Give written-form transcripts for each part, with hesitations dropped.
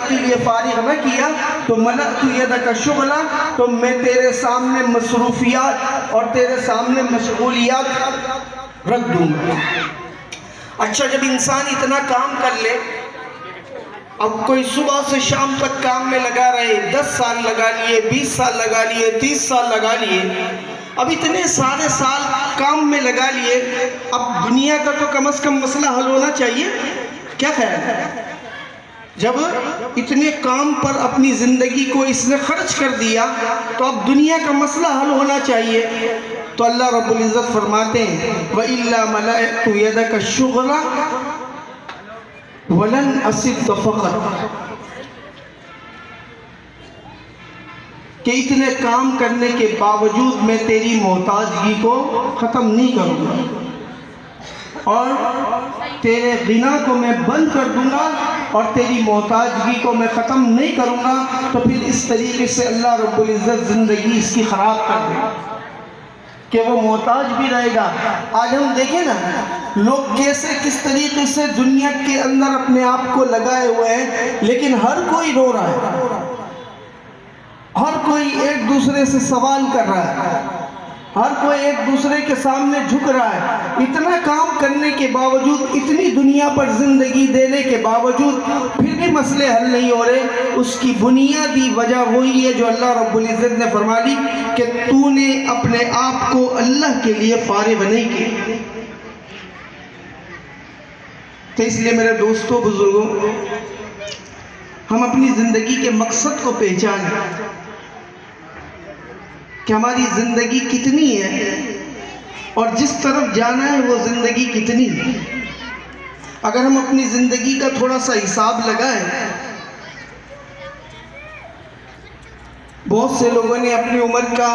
के लिए फारिग न किया तो मलअतु यदका शुगला, तो मैं तेरे सामने मसरूफियात और तेरे सामने मशगूलियात रख दूंगा। अच्छा, जब इंसान इतना काम कर ले, अब कोई सुबह से शाम तक काम में लगा रहे, 10 साल लगा लिए, 20 साल लगा लिए, 30 साल लगा लिए, अब इतने सारे साल काम में लगा लिए, अब दुनिया का तो कम से कम मसला हल होना चाहिए। क्या ख्याल है? जब इतने काम पर अपनी ज़िंदगी को इसने खर्च कर दिया तो अब दुनिया का मसला हल होना चाहिए। तो अल्लाह रब्बुल इज़्ज़त फरमाते हैं व इल्ला मलअतु यदका शुगला वलन असिद फ़क़त, कि इतने काम करने के बावजूद मैं तेरी मोहताजगी को ख़त्म नहीं करूँगा और तेरे गिना को मैं बंद कर दूंगा और तेरी मोहताजगी को मैं ख़त्म नहीं करूँगा। तो फिर इस तरीके से अल्लाह रब्बुल इज़्ज़त ज़िंदगी इसकी ख़राब कर देगा कि वो मोहताज भी रहेगा। आज हम देखें ना, लोग कैसे किस तरीके से दुनिया के अंदर अपने आप को लगाए हुए हैं, लेकिन हर कोई रो रहा है, हर कोई एक दूसरे से सवाल कर रहा है, हर कोई एक दूसरे के सामने झुक रहा है। इतना काम करने के बावजूद, इतनी दुनिया पर ज़िंदगी देने के बावजूद फिर भी मसले हल नहीं हो रहे। उसकी बुनियादी वजह वही है जो अल्लाह रब्बुल इज़्ज़त ने फरमा दी कि तूने अपने आप को अल्लाह के लिए फारिग नहीं किया। तो इसलिए मेरे दोस्तों, बुजुर्गों, हम अपनी ज़िंदगी के मकसद को पहचानें कि हमारी ज़िंदगी कितनी है और जिस तरफ जाना है वो ज़िंदगी कितनी है। अगर हम अपनी ज़िंदगी का थोड़ा सा हिसाब लगाएं, बहुत से लोगों ने अपनी उम्र का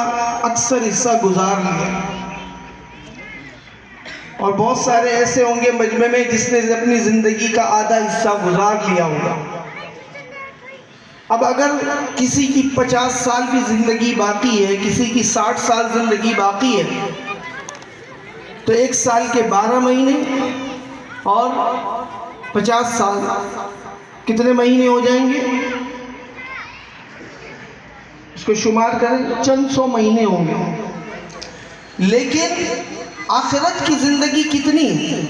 अक्सर हिस्सा गुजार लिया और बहुत सारे ऐसे होंगे मजमे में जिसने अपनी ज़िंदगी का आधा हिस्सा गुजार लिया होगा। अब अगर किसी की 50 साल की ज़िंदगी बाकी है, किसी की 60 साल ज़िंदगी बाकी है, तो 1 साल के 12 महीने और 50 साल कितने महीने हो जाएंगे? इसको शुमार करें, चंद 100 महीने होंगे। लेकिन आखिरत की ज़िंदगी कितनी है?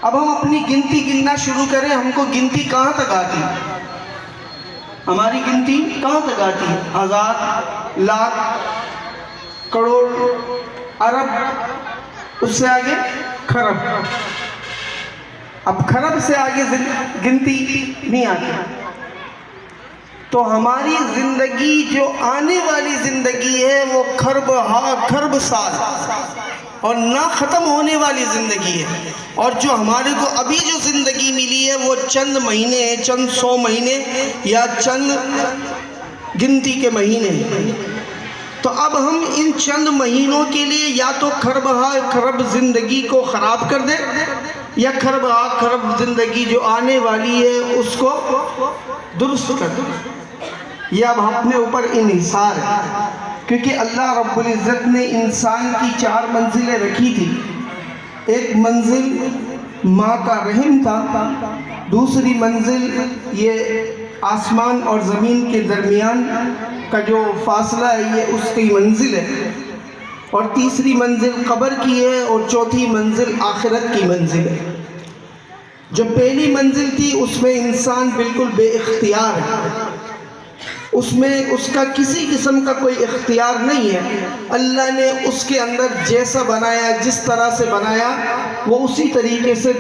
अब हम अपनी गिनती गिनना शुरू करें, हमको गिनती कहाँ तक आती है? हमारी गिनती कहाँ तक आती है? हज़ार, लाख, करोड़, अरब, उससे आगे खरब। अब खरब से आगे गिनती नहीं आती। तो हमारी ज़िंदगी जो आने वाली ज़िंदगी है वो खरब साल और ना ख़त्म होने वाली ज़िंदगी है, और जो हमारे को अभी जो ज़िंदगी मिली है वो चंद महीने हैं, चंद 100 महीने या चंद गिनती के महीने हैं। तो अब हम इन चंद महीनों के लिए या तो खरब ज़िंदगी को ख़राब कर दें या खरब ज़िंदगी जो आने वाली है उसको दुरुस्त कर दें। यह अब अपने ऊपर इन्हिसार है, क्योंकि अल्लाह रब्बुल इज़्ज़त ने इंसान की 4 मंजिलें रखी थी। एक मंजिल माँ का रहम था, दूसरी मंजिल ये आसमान और ज़मीन के दरमियान का जो फासला है ये उसकी मंजिल है, और तीसरी मंजिल कब्र की है, और चौथी मंजिल आखिरत की मंजिल है। जो पहली मंजिल थी उसमें इंसान बिल्कुल बेइख्तियार है, उसमें उसका किसी किस्म का कोई इख्तियार नहीं है। अल्लाह ने उसके अंदर जैसा बनाया, जिस तरह से बनाया, वो उसी तरीके से